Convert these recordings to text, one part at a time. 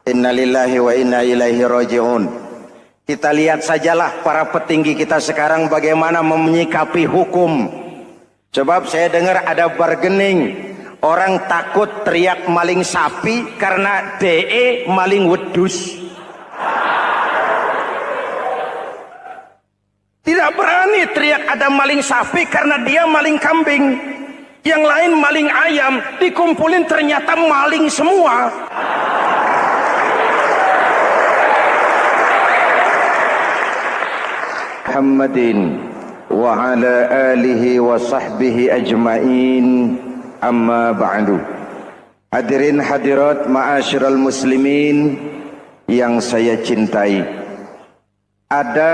Innalillahi wa inna ilaihi raji'un. Kita lihat sajalah para petinggi kita sekarang bagaimana menyikapi hukum. Sebab saya dengar ada bargaining, orang takut teriak maling sapi karena DE maling wedus. Tidak berani teriak ada maling sapi karena dia maling kambing. Yang lain maling ayam, dikumpulin ternyata maling semua. Muhammadin wa ala alihi wa sahbihi ajma'in, amma ba'du. Hadirin hadirat ma'asyiral muslimin yang saya cintai, ada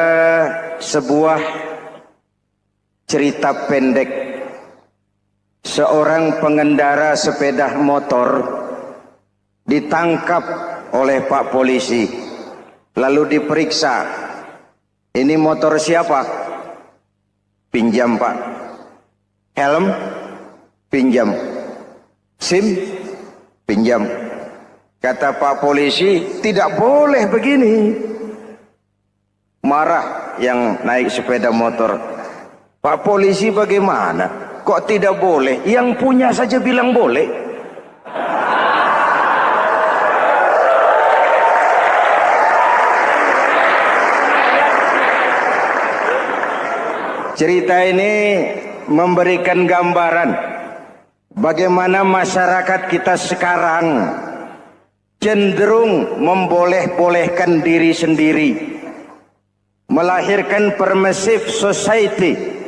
sebuah cerita pendek. Seorang pengendara sepeda motor ditangkap oleh Pak Polisi, lalu diperiksa. Ini motor siapa? Pinjam Pak. Helm? Pinjam. SIM? Pinjam. Kata Pak Polisi, tidak boleh begini. Marah yang naik sepeda motor. Pak Polisi bagaimana? Kok tidak boleh? Yang punya saja bilang boleh. Cerita ini memberikan gambaran bagaimana masyarakat kita sekarang cenderung memboleh-bolehkan diri sendiri, melahirkan permissive society.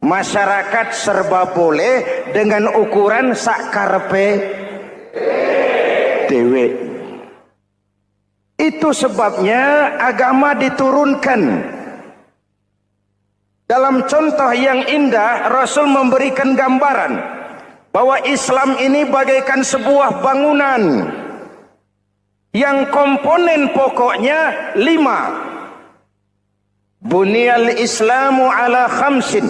Masyarakat serba boleh dengan ukuran sakarepe dewe. Itu sebabnya agama diturunkan. Dalam contoh yang indah, Rasul memberikan gambaran bahwa Islam ini bagaikan sebuah bangunan yang komponen pokoknya 5. Bunyal Islamu ala khamsin.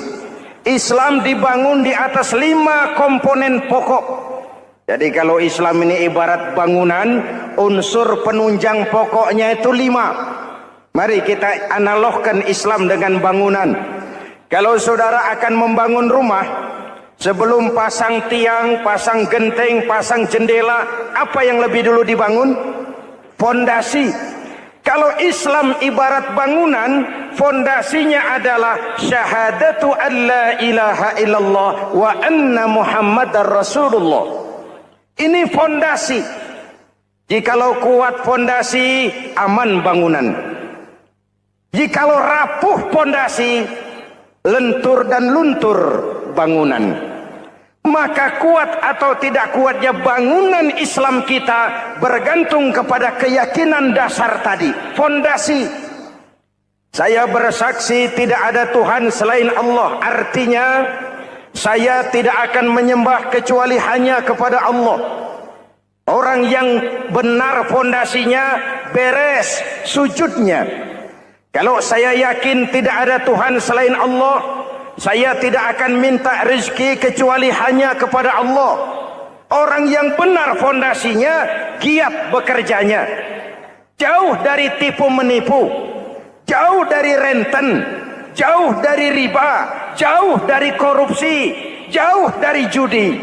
Islam dibangun di atas 5 komponen pokok. Jadi kalau Islam ini ibarat bangunan, unsur penunjang pokoknya itu 5. Mari kita analogkan Islam dengan bangunan. Kalau saudara akan membangun rumah, sebelum pasang tiang, pasang genteng, pasang jendela, apa yang lebih dulu dibangun? Fondasi. Kalau Islam ibarat bangunan, fondasinya adalah syahadatu an la ilaha illallah wa anna muhammadar rasulullah. Ini fondasi. Jikalau kuat fondasi, aman bangunan. Jikalau rapuh fondasi, lentur dan luntur bangunan. Maka kuat atau tidak kuatnya bangunan Islam kita bergantung kepada keyakinan dasar tadi, fondasi. Saya bersaksi tidak ada Tuhan selain Allah, artinya saya tidak akan menyembah kecuali hanya kepada Allah. Orang yang benar fondasinya beres sujudnya. Kalau saya yakin tidak ada Tuhan selain Allah, saya tidak akan minta rezeki kecuali hanya kepada Allah. Orang yang benar fondasinya, giat bekerjanya, jauh dari tipu menipu, jauh dari renten, jauh dari riba, jauh dari korupsi, jauh dari judi.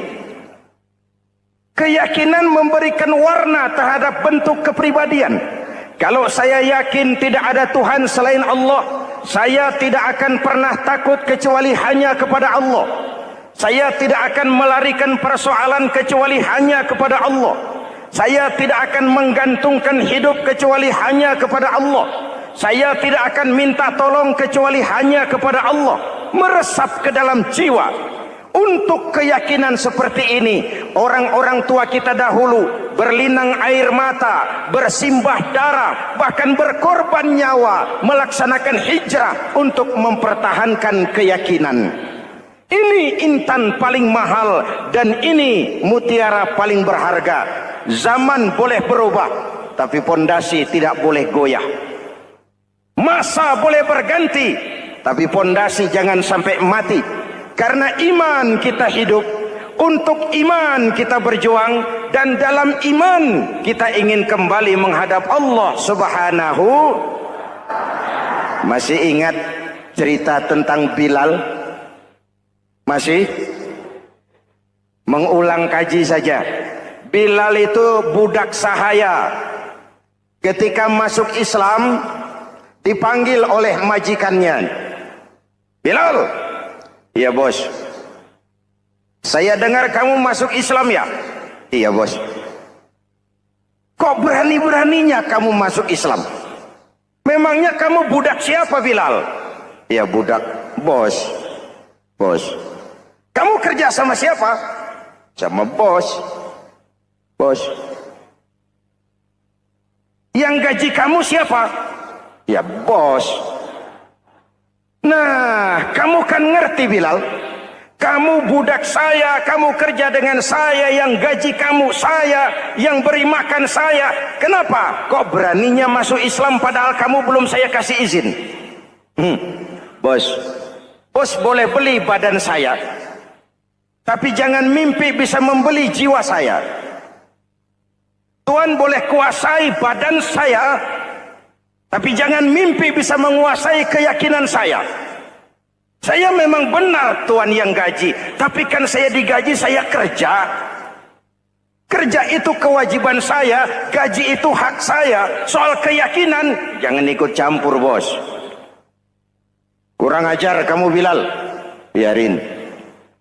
Keyakinan memberikan warna terhadap bentuk kepribadian. Kalau saya yakin tidak ada Tuhan selain Allah, saya tidak akan pernah takut kecuali hanya kepada Allah. Saya tidak akan melarikan persoalan kecuali hanya kepada Allah. Saya tidak akan menggantungkan hidup kecuali hanya kepada Allah. Saya tidak akan minta tolong kecuali hanya kepada Allah. Meresap ke dalam jiwa. Untuk keyakinan seperti ini, orang-orang tua kita dahulu berlinang air mata, bersimbah darah, bahkan berkorban nyawa, melaksanakan hijrah untuk mempertahankan keyakinan. Ini intan paling mahal dan ini mutiara paling berharga. Zaman boleh berubah, tapi pondasi tidak boleh goyah. Masa boleh berganti, tapi pondasi jangan sampai mati. Karena iman kita hidup, untuk iman kita berjuang, dan dalam iman kita ingin kembali menghadap Allah Subhanahu. Masih ingat cerita tentang Bilal? Masih? Mengulang kaji saja. Bilal itu budak sahaya. Ketika masuk Islam dipanggil oleh majikannya. Bilal, iya bos. Saya dengar kamu masuk Islam ya? Iya bos. Kok berani-beraninya kamu masuk Islam? Memangnya kamu budak siapa Bilal? Iya budak bos. Bos. Kamu kerja sama siapa? Sama bos. Bos. Yang gaji kamu siapa? Ya bos. Nah, kamu kan ngerti Bilal. Kamu budak saya, kamu kerja dengan saya, yang gaji kamu saya, yang beri makan saya. Kenapa? Kok beraninya masuk Islam padahal kamu belum saya kasih izin? Bos, bos boleh beli badan saya, tapi jangan mimpi bisa membeli jiwa saya. Tuhan boleh kuasai badan saya, tapi jangan mimpi bisa menguasai keyakinan saya. Saya memang benar Tuhan yang gaji, tapi kan saya digaji, saya kerja. Kerja itu kewajiban saya, gaji itu hak saya. Soal keyakinan, jangan ikut campur bos. Kurang ajar kamu Bilal. Biarin.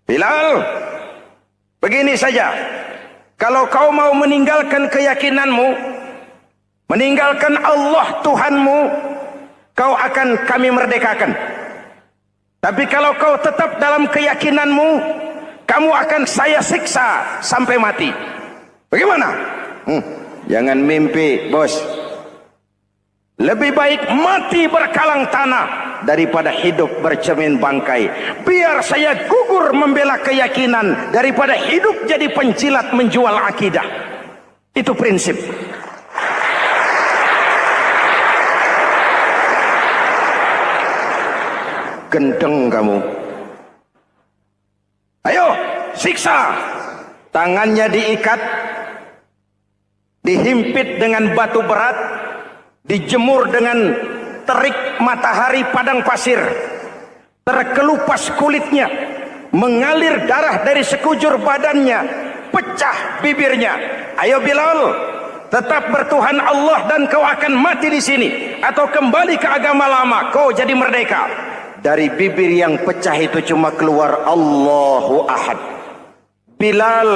Bilal, begini saja. Kalau kau mau meninggalkan keyakinanmu, meninggalkan Allah Tuhanmu, kau akan kami merdekakan. Tapi kalau kau tetap dalam keyakinanmu, kamu akan saya siksa sampai mati. Bagaimana? Jangan mimpi bos. Lebih baik mati berkalang tanah daripada hidup bercermin bangkai. Biar saya gugur membela keyakinan daripada hidup jadi penjilat menjual akidah. Itu prinsip. Gendeng kamu. Ayo, siksa. Tangannya diikat, dihimpit dengan batu berat, dijemur dengan terik matahari padang pasir, terkelupas kulitnya, mengalir darah dari sekujur badannya, pecah bibirnya. Ayo Bilal, tetap bertuhan Allah dan kau akan mati di sini, atau kembali ke agama lama, kau jadi merdeka. Dari bibir yang pecah itu cuma keluar Allahu Ahad. Bilal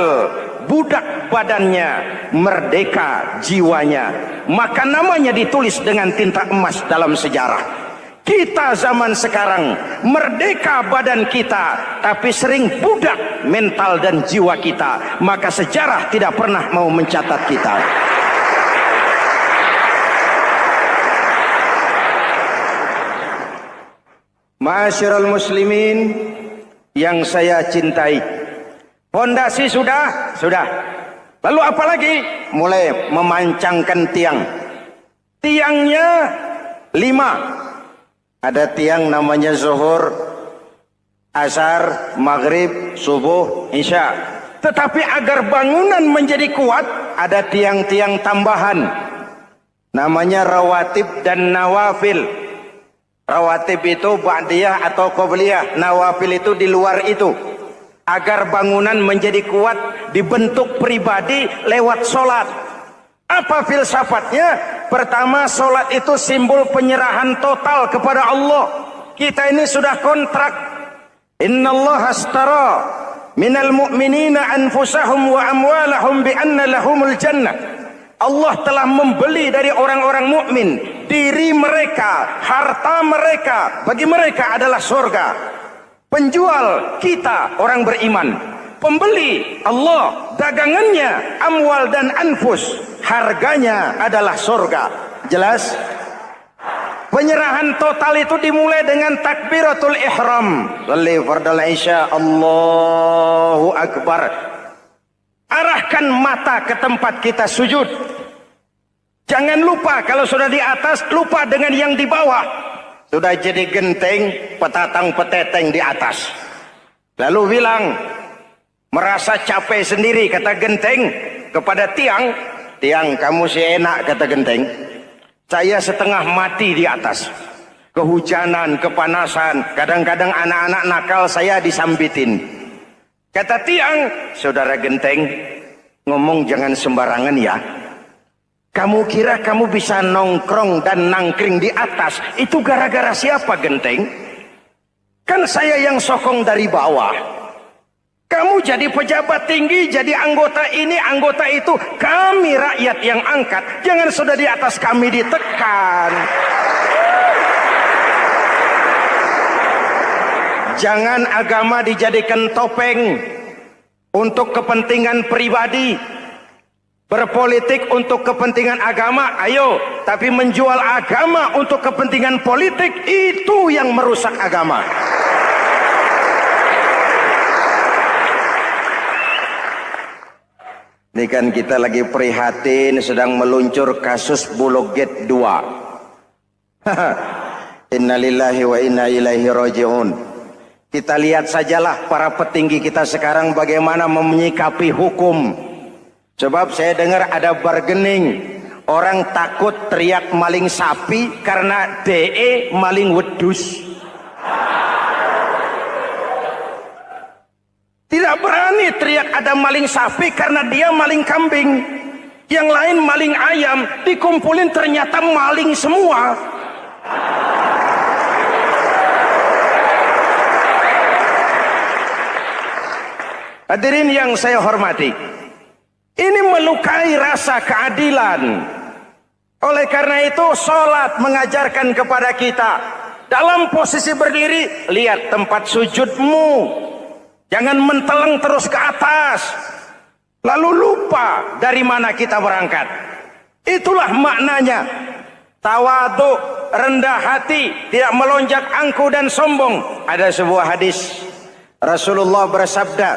budak badannya, merdeka jiwanya, maka namanya ditulis dengan tinta emas dalam sejarah. Kita zaman sekarang merdeka badan kita, tapi sering budak mental dan jiwa kita, maka sejarah tidak pernah mau mencatat kita. Ma'asyiral muslimin yang saya cintai, fondasi sudah. Lalu apa lagi? Mulai memancangkan tiang. Tiangnya 5. Ada tiang namanya zuhur, asar, maghrib, subuh, isya. Tetapi agar bangunan menjadi kuat, ada tiang-tiang tambahan. Namanya rawatib dan nawafil. Rawatib itu ba'diyah atau qobliyah, nawafil itu di luar itu. Agar bangunan menjadi kuat, dibentuk pribadi lewat solat. Apa filsafatnya? Pertama, solat itu simbol penyerahan total kepada Allah. Kita ini sudah kontrak. Innallaha astara minal mu'minina anfusahum wa amwalahum bi anna lahumul jannah. Allah telah membeli dari orang-orang mukmin diri mereka, harta mereka, bagi mereka adalah surga. Penjual kita orang beriman, pembeli Allah, dagangannya amwal dan anfus, harganya adalah surga. Jelas? Penyerahan total itu dimulai dengan takbiratul ihram. Shalli fardal isya, Allahu akbar. Arahkan mata ke tempat kita sujud. Jangan lupa kalau sudah di atas, lupa dengan yang di bawah. Sudah jadi genteng, petatang peteteng di atas. Lalu bilang, merasa capek sendiri, kata genteng, kepada tiang, tiang kamu si enak kata genteng, saya setengah mati di atas, kehujanan, kepanasan, kadang-kadang anak-anak nakal saya disambitin. Kata tiang, saudara genteng, ngomong jangan sembarangan ya. Kamu kira kamu bisa nongkrong dan nangkring di atas, itu gara-gara siapa genteng? Kan saya yang sokong dari bawah. Kamu jadi pejabat tinggi, jadi anggota ini, anggota itu. Kami rakyat yang angkat, jangan sudah di atas kami ditekan. Jangan agama dijadikan topeng untuk kepentingan pribadi. Berpolitik untuk kepentingan agama, ayo. Tapi menjual agama untuk kepentingan politik, itu yang merusak agama. Ini kan kita lagi prihatin sedang meluncur kasus Bulog Gate 2. Innalillahi wa inna ilaihi raji'un. Kita lihat sajalah para petinggi kita sekarang bagaimana menyikapi hukum. Sebab saya dengar ada bargaining, orang takut teriak maling sapi karena DE maling wedus. Tidak berani teriak ada maling sapi karena dia maling kambing. Yang lain maling ayam, dikumpulin ternyata maling semua. Hadirin yang saya hormati, ini melukai rasa keadilan. Oleh karena itu, sholat mengajarkan kepada kita, dalam posisi berdiri, lihat tempat sujudmu. Jangan menteleng terus ke atas, lalu lupa dari mana kita berangkat. Itulah maknanya. Tawadhu, rendah hati, tidak melonjak angku dan sombong. Ada sebuah hadis, Rasulullah bersabda,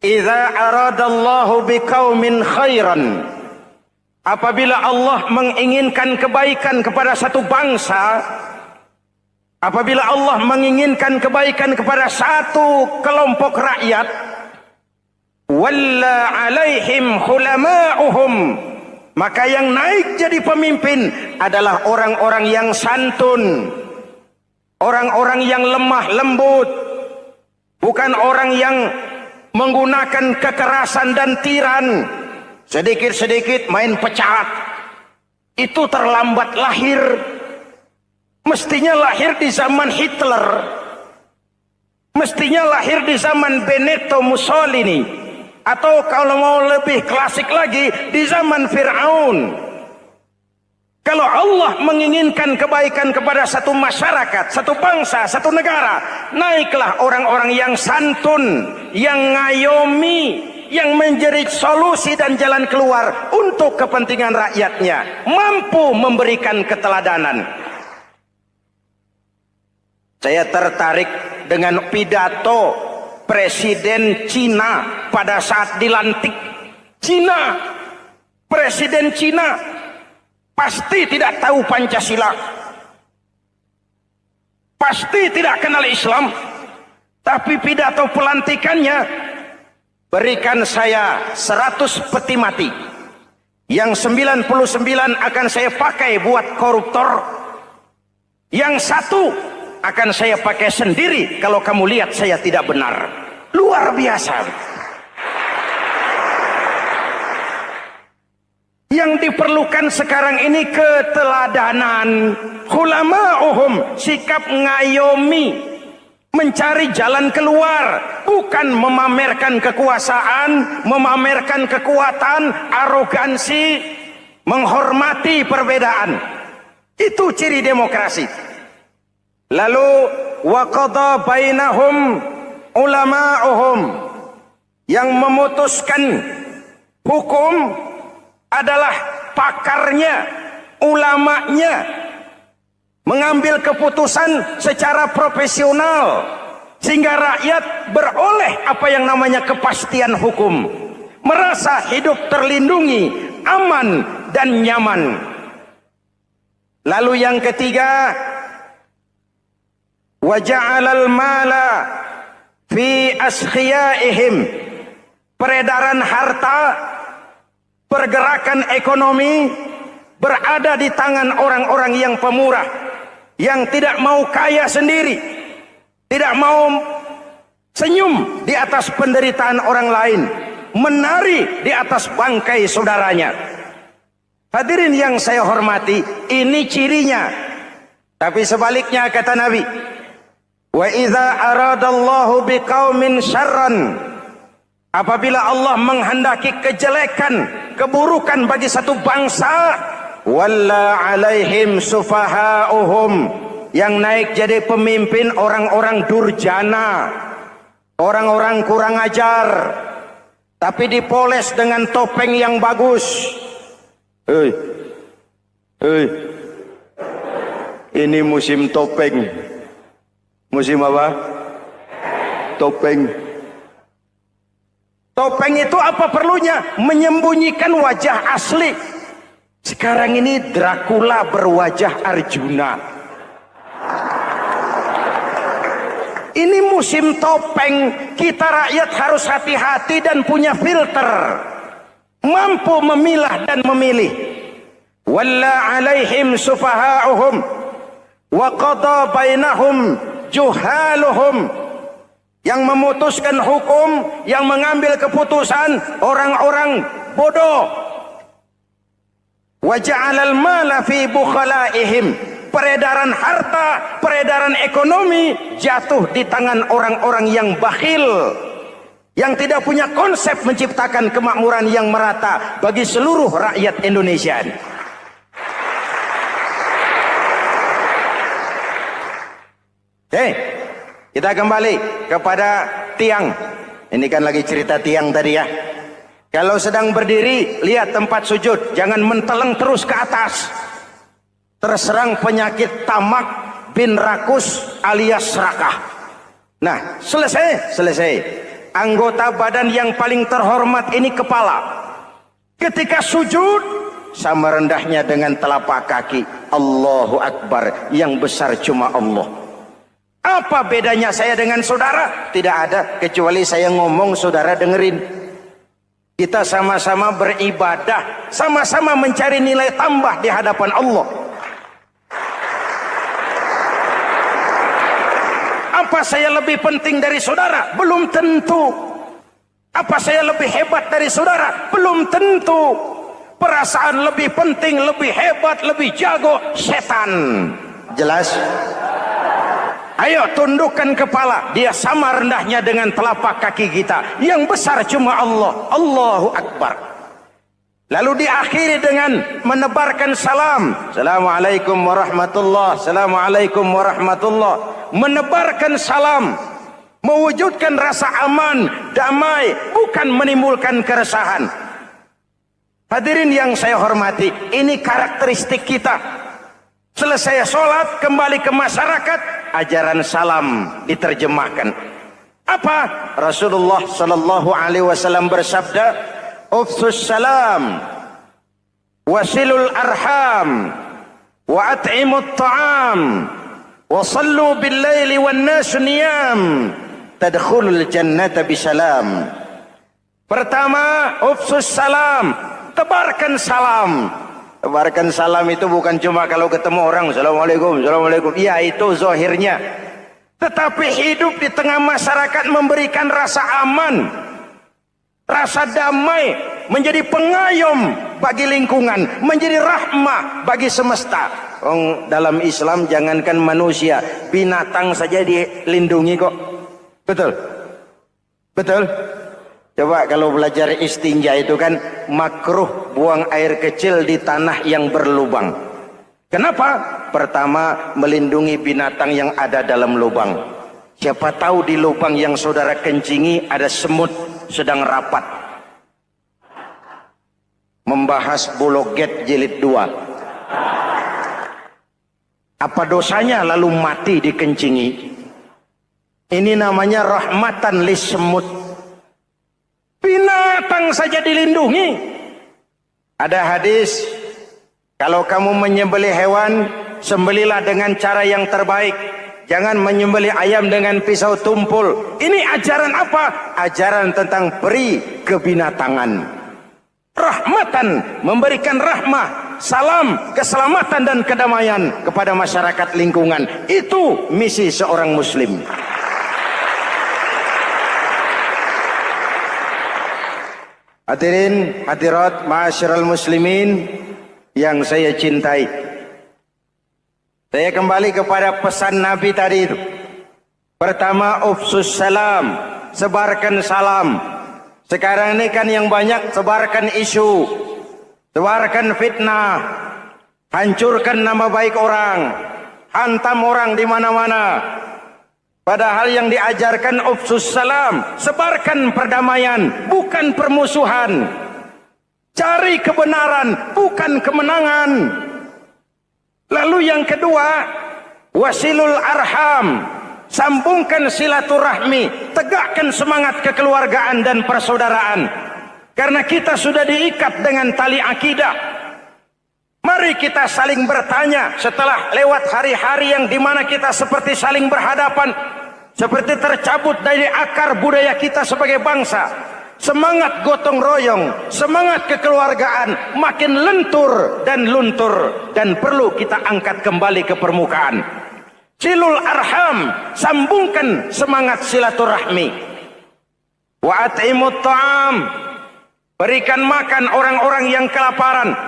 "Idza aradallahu biqaumin khairan." Apabila Allah menginginkan kebaikan kepada satu bangsa, apabila Allah menginginkan kebaikan kepada satu kelompok rakyat, walla alaihim hulama'uhum, maka yang naik jadi pemimpin adalah orang-orang yang santun, orang-orang yang lemah lembut, bukan orang yang menggunakan kekerasan dan tiran. Sedikit-sedikit main pecat, itu terlambat lahir. Mestinya lahir di zaman Hitler, mestinya lahir di zaman Benito Mussolini, atau kalau mau lebih klasik lagi di zaman Fir'aun. Kalau Allah menginginkan kebaikan kepada satu masyarakat, satu bangsa, satu negara, naiklah orang-orang yang santun, yang ngayomi, yang menjadi solusi dan jalan keluar untuk kepentingan rakyatnya, mampu memberikan keteladanan. Saya tertarik dengan pidato Presiden Cina pada saat dilantik. Cina, Presiden Cina pasti tidak tahu Pancasila, pasti tidak kenal Islam, tapi pidato pelantikannya, berikan saya 100 peti mati, yang 99 akan saya pakai buat koruptor, yang satu akan saya pakai sendiri kalau kamu lihat saya tidak benar. Luar biasa. Yang diperlukan sekarang ini keteladanan, hulama'uhum, sikap ngayomi, mencari jalan keluar, bukan memamerkan kekuasaan, memamerkan kekuatan, arogansi, menghormati perbedaan. Itu ciri demokrasi. Lalu waqadha bainahum ulama'uhum, yang memutuskan hukum adalah pakarnya, ulamanya, mengambil keputusan secara profesional sehingga rakyat beroleh apa yang namanya kepastian hukum, merasa hidup terlindungi, aman dan nyaman. Lalu yang ketiga, wa ja'alal mala fi askhiyaihim, peredaran harta pergerakan ekonomi berada di tangan orang-orang yang pemurah, yang tidak mau kaya sendiri, tidak mau senyum di atas penderitaan orang lain, menari di atas bangkai saudaranya. Hadirin yang saya hormati, ini cirinya. Tapi sebaliknya kata Nabi, wa idza aradallahu biqaumin syarran, apabila Allah menghendaki kejelekan, keburukan bagi satu bangsa, walla alaihim sufahauhum, yang naik jadi pemimpin orang-orang durjana, orang-orang kurang ajar, tapi dipoles dengan topeng yang bagus. Hei, hei, ini musim topeng. Musim apa? Topeng. Topeng itu apa perlunya? Menyembunyikan wajah asli. Sekarang ini Dracula berwajah Arjuna. Ini musim topeng. Kita rakyat harus hati-hati dan punya filter, mampu memilah dan memilih. Walla alaihim sufahauhum wa qada bainahum juhaluhum, yang memutuskan hukum, yang mengambil keputusan orang-orang bodoh. Wa ja'alal mala fi bukhalaihim, peredaran harta, peredaran ekonomi jatuh di tangan orang-orang yang bakhil, yang tidak punya konsep menciptakan kemakmuran yang merata bagi seluruh rakyat Indonesia. Kita kembali kepada tiang. Ini kan lagi cerita tiang tadi ya. Kalau sedang berdiri, lihat tempat sujud, jangan menteleng terus ke atas. Terserang penyakit tamak bin rakus alias serakah. Nah, selesai. Anggota badan yang paling terhormat ini kepala. Ketika sujud, sama rendahnya dengan telapak kaki. Allahu Akbar, yang besar cuma Allah. Apa bedanya saya dengan saudara? Tidak ada, kecuali saya ngomong saudara dengerin. Kita sama-sama beribadah, sama-sama mencari nilai tambah di hadapan Allah. Apa saya lebih penting dari saudara? Belum tentu. Apa saya lebih hebat dari saudara? Belum tentu. Perasaan lebih penting, lebih hebat, lebih jago setan. Jelas? Ayo tundukkan kepala, dia sama rendahnya dengan telapak kaki kita. Yang besar cuma Allah. Allahu Akbar. Lalu diakhiri dengan menebarkan salam. Assalamualaikum warahmatullah. Assalamualaikum warahmatullah. Menebarkan salam, mewujudkan rasa aman, damai, bukan menimbulkan keresahan. Hadirin yang saya hormati, ini karakteristik kita. Selesai sholat, kembali ke masyarakat, ajaran salam diterjemahkan. Apa? Rasulullah sallallahu alaihi wasallam bersabda, "Ufsus salam, wasilul arham, wa at'imut ta'am, wa sallu bil laili wan nas niyam, tadkhulul jannata bisalam." Pertama, ufsus salam, tebarkan salam. Tebarkan salam itu bukan cuma kalau ketemu orang, Assalamualaikum, Assalamualaikum. Ya, itu zahirnya. Tetapi hidup di tengah masyarakat memberikan rasa aman, rasa damai, menjadi pengayom bagi lingkungan, menjadi rahmah bagi semesta. Dalam Islam jangankan manusia, binatang saja dilindungi kok. Betul? Betul? Coba kalau belajar istinja itu kan makruh buang air kecil di tanah yang berlubang. Kenapa? Pertama, melindungi binatang yang ada dalam lubang. Siapa tahu di lubang yang saudara kencingi ada semut sedang rapat. Membahas Bologet jilid 2. Apa dosanya lalu mati dikencingi? Ini namanya rahmatan lis semut. Binatang saja dilindungi. Ada hadis, kalau kamu menyembelih hewan, sembelilah dengan cara yang terbaik. Jangan menyembelih ayam dengan pisau tumpul. Ini ajaran apa? Ajaran tentang peri kebinatangan. rahmatan, memberikan rahmah, salam, keselamatan dan kedamaian kepada masyarakat lingkungan. Itu misi seorang muslim. Hadirin hadirat ma'asyiral muslimin yang saya cintai, saya kembali kepada pesan Nabi tadi itu. Pertama, ufsus salam, sebarkan salam. Sekarang ini kan yang banyak sebarkan isu, sebarkan fitnah, hancurkan nama baik orang, hantam orang di mana-mana. Padahal yang diajarkan ufsus salam, sebarkan perdamaian, bukan permusuhan. Cari kebenaran, bukan kemenangan. Lalu yang kedua, wasilul arham, sambungkan silaturahmi, tegakkan semangat kekeluargaan dan persaudaraan. Karena kita sudah diikat dengan tali akidah. Mari kita saling bertanya setelah lewat hari-hari yang dimana kita seperti saling berhadapan, seperti tercabut dari akar budaya kita sebagai bangsa. Semangat gotong royong, semangat kekeluargaan makin lentur dan luntur, dan perlu kita angkat kembali ke permukaan. Silul arham, sambungkan semangat silaturahmi. Wa at'imut ta'am, berikan makan orang-orang yang kelaparan.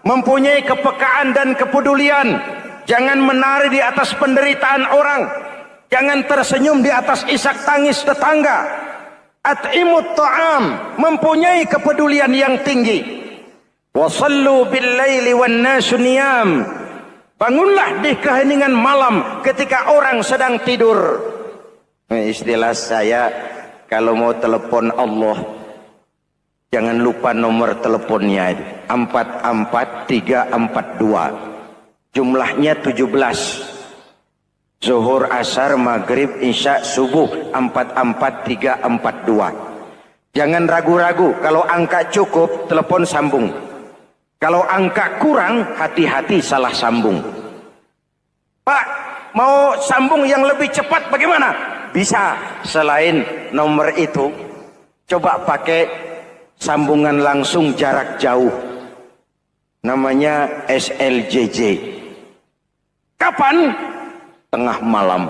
Mempunyai kepekaan dan kepedulian. Jangan menari di atas penderitaan orang. Jangan tersenyum di atas isak tangis tetangga. At'imut ta'am, mempunyai kepedulian yang tinggi. Wasallu bil laili wan nasu niyam, bangunlah di keheningan malam ketika orang sedang tidur. Istilah saya, kalau mau telepon Allah, jangan lupa nomor teleponnya, 44342. Jumlahnya 17. Zuhur, asar, maghrib, isya, subuh, 44342. Jangan ragu-ragu, kalau angka cukup, telepon sambung. Kalau angka kurang, hati-hati salah sambung. Pak, mau sambung yang lebih cepat bagaimana? Bisa, selain nomor itu, coba pakai sambungan langsung jarak jauh. Namanya SLJJ. Kapan? Tengah malam.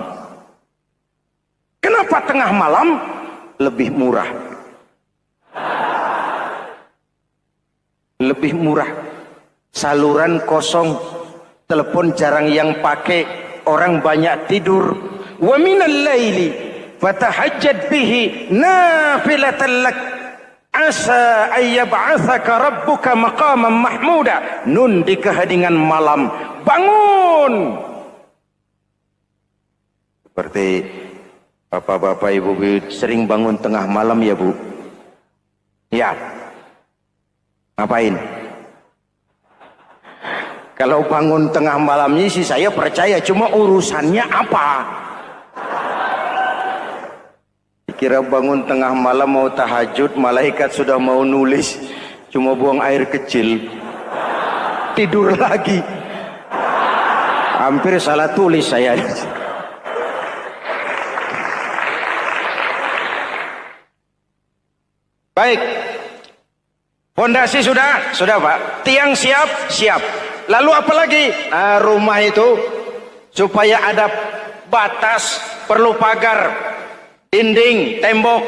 Kenapa tengah malam? Lebih murah. Lebih murah. Saluran kosong, telepon jarang yang pakai, orang banyak tidur. Wa minal laili fatahajjad bihi nafilatan lak asa ayyab'atsaka rabbuka maqaman mahmuda. Nun di keheningan malam, bangun. Seperti bapak-bapak, ibu-ibu sering bangun tengah malam ya Bu? Ya. Ngapain? Kalau bangun tengah malamnya sih saya percaya, cuma urusannya apa? Kira bangun tengah malam mau tahajud, malaikat sudah mau nulis, cuma buang air kecil, tidur lagi. Hampir salah tulis saya. Baik, fondasi sudah Pak, tiang siap. Lalu apa lagi? Nah, rumah itu supaya ada batas, perlu pagar, dinding, tembok.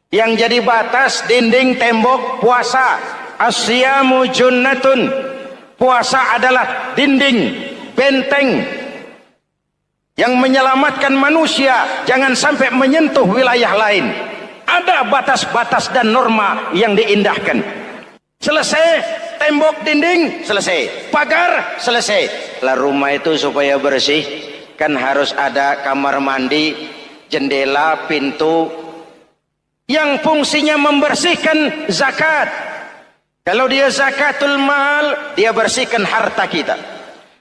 Yang jadi batas, dinding, tembok, puasa. Asyamu junnatun, puasa adalah dinding, benteng yang menyelamatkan manusia jangan sampai menyentuh wilayah lain. Ada batas-batas dan norma yang diindahkan. Selesai, tembok, dinding, selesai. Pagar, selesai. Lah rumah itu supaya bersih, kan harus ada kamar mandi, jendela, pintu, yang fungsinya membersihkan zakat. Kalau dia zakatul mal, dia bersihkan harta kita.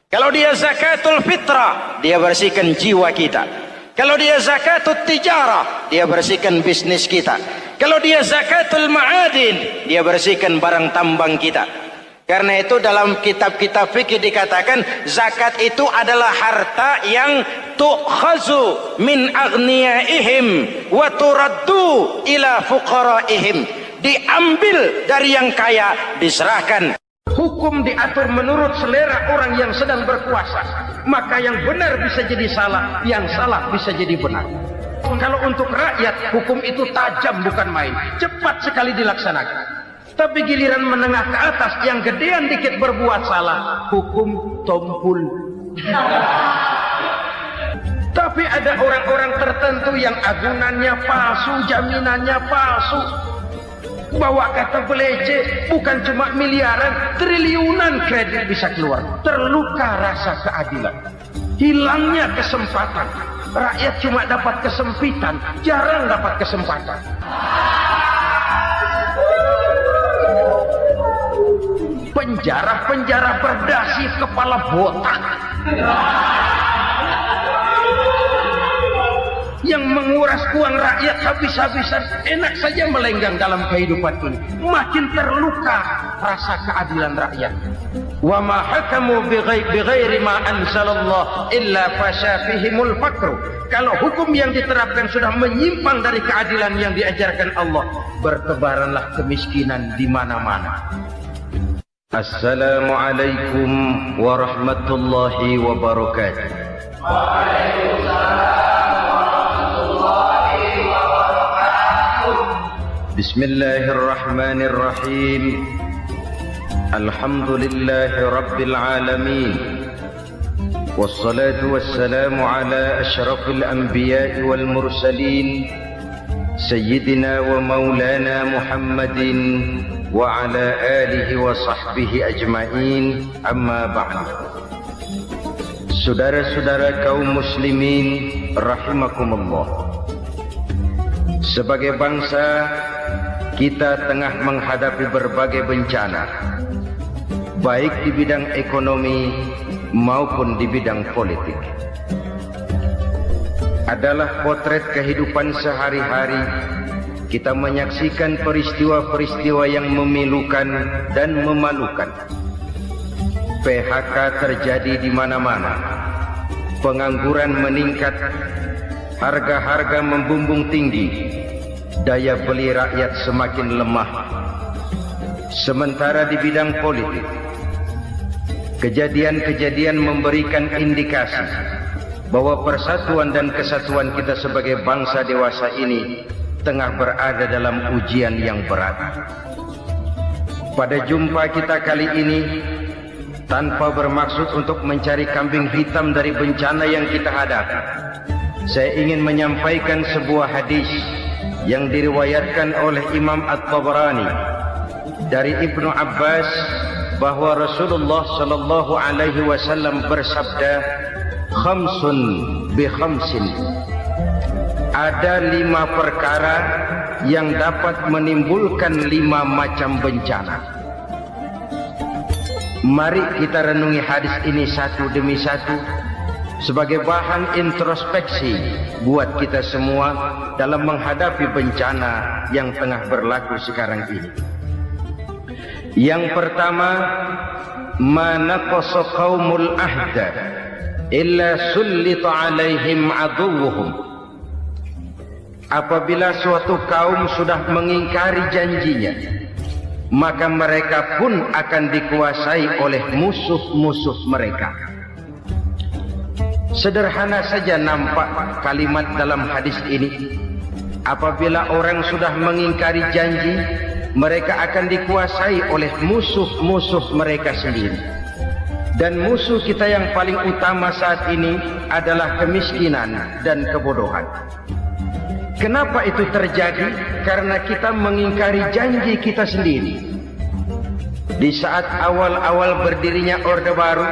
Kalau dia zakatul fitrah, dia bersihkan jiwa kita. Kalau dia zakatul tijarah, dia bersihkan bisnis kita. Kalau dia zakatul ma'adin, dia bersihkan barang tambang kita. Karena itu dalam kitab-kitab fikih dikatakan zakat itu adalah harta yang tu'khazu min aghniyaihim wa turaddu ila fuqaraihim. diambil dari yang kaya, diserahkan. Hukum diatur menurut selera orang yang sedang berkuasa, maka yang benar bisa jadi salah, yang salah bisa jadi benar. Kalau untuk rakyat, hukum itu tajam bukan main, cepat sekali dilaksanakan. Tapi giliran menengah ke atas, yang gedean dikit berbuat salah, hukum tompul. Tapi ada orang-orang tertentu yang agunannya palsu, jaminannya palsu, bawa kata belece, bukan cuma miliaran, triliunan kredit bisa keluar. Terluka rasa keadilan, hilangnya kesempatan. Rakyat cuma dapat kesempitan, jarang dapat kesempatan. Penjara-penjara berdasi kepala botak yang menguras uang rakyat habis-habisan, enak saja melenggang dalam kehidupan ini. Makin terluka rasa keadilan rakyat. Wa ma hakamu bighairi ma anzalallah illa fasha fihimul faqr. Kalau hukum yang diterapkan sudah menyimpang dari keadilan yang diajarkan Allah, bertebaranlah kemiskinan di mana-mana. Assalamualaikum warahmatullahi wabarakatuh. Bismillahirrahmanirrahim. Alhamdulillahi rabbil alamin. Wassalatu wassalamu ala asyrafil anbiya'i wal mursalin, Sayyidina wa maulana Muhammadin wa ala alihi wa sahbihi ajma'in, amma ba'd. Saudara-saudara kaum muslimin rahimakumullah, sebagai bangsa kita tengah menghadapi berbagai bencana, baik di bidang ekonomi maupun di bidang politik. Adalah potret kehidupan sehari-hari. Kita menyaksikan peristiwa-peristiwa yang memilukan dan memalukan. PHK terjadi di mana-mana, pengangguran meningkat, harga-harga membumbung tinggi, daya beli rakyat semakin lemah. Sementara di bidang politik, kejadian-kejadian memberikan indikasi bahwa persatuan dan kesatuan kita sebagai bangsa dewasa ini tengah berada dalam ujian yang berat. Pada jumpa kita kali ini, tanpa bermaksud untuk mencari kambing hitam dari bencana yang kita hadapi, saya ingin menyampaikan sebuah hadis yang diriwayatkan oleh Imam At-Tabarani dari Ibnu Abbas, bahwa Rasulullah sallallahu alaihi wasallam bersabda, khamsun bi khamsin. Ada 5 perkara yang dapat menimbulkan 5 macam bencana. Mari kita renungi hadis ini satu demi satu sebagai bahan introspeksi buat kita semua dalam menghadapi bencana yang tengah berlaku sekarang ini. Yang pertama, ma naqasa qaumul ahda illa sullita alaihim aduwwuhum. Apabila suatu kaum sudah mengingkari janjinya, maka mereka pun akan dikuasai oleh musuh-musuh mereka. Sederhana saja nampak kalimat dalam hadis ini. Apabila orang sudah mengingkari janji, mereka akan dikuasai oleh musuh-musuh mereka sendiri. Dan musuh kita yang paling utama saat ini adalah kemiskinan dan kebodohan. Kenapa itu terjadi? Karena kita mengingkari janji kita sendiri. Di saat awal-awal berdirinya Orde Baru,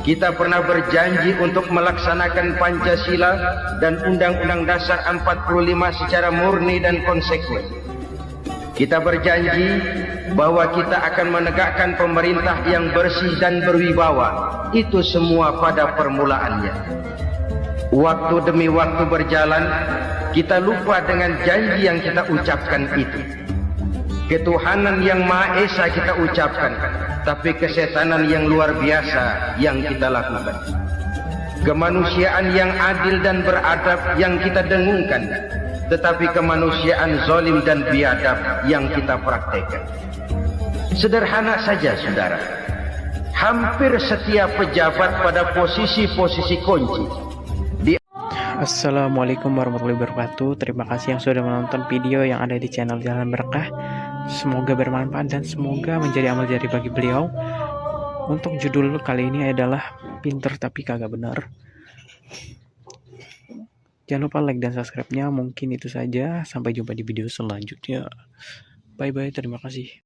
kita pernah berjanji untuk melaksanakan Pancasila dan Undang-Undang Dasar 45 secara murni dan konsekuen. Kita berjanji bahwa kita akan menegakkan pemerintah yang bersih dan berwibawa. Itu semua pada permulaannya. Waktu demi waktu berjalan, kita lupa dengan janji yang kita ucapkan itu. Ketuhanan yang Maha Esa kita ucapkan, tapi kesetanan yang luar biasa yang kita lakukan. Kemanusiaan yang adil dan beradab yang kita dengungkan, tetapi kemanusiaan zalim dan biadab yang kita praktekkan. Sederhana saja saudara, hampir setiap pejabat pada posisi-posisi kunci. Assalamualaikum warahmatullahi wabarakatuh. Terima kasih yang sudah menonton video yang ada di channel Jalan Berkah. Semoga bermanfaat dan semoga menjadi amal jari bagi beliau. Untuk judul kali ini adalah pinter tapi kagak benar. Jangan lupa like dan subscribe-nya. Mungkin itu saja. Sampai jumpa di video selanjutnya. Bye bye. Terima kasih.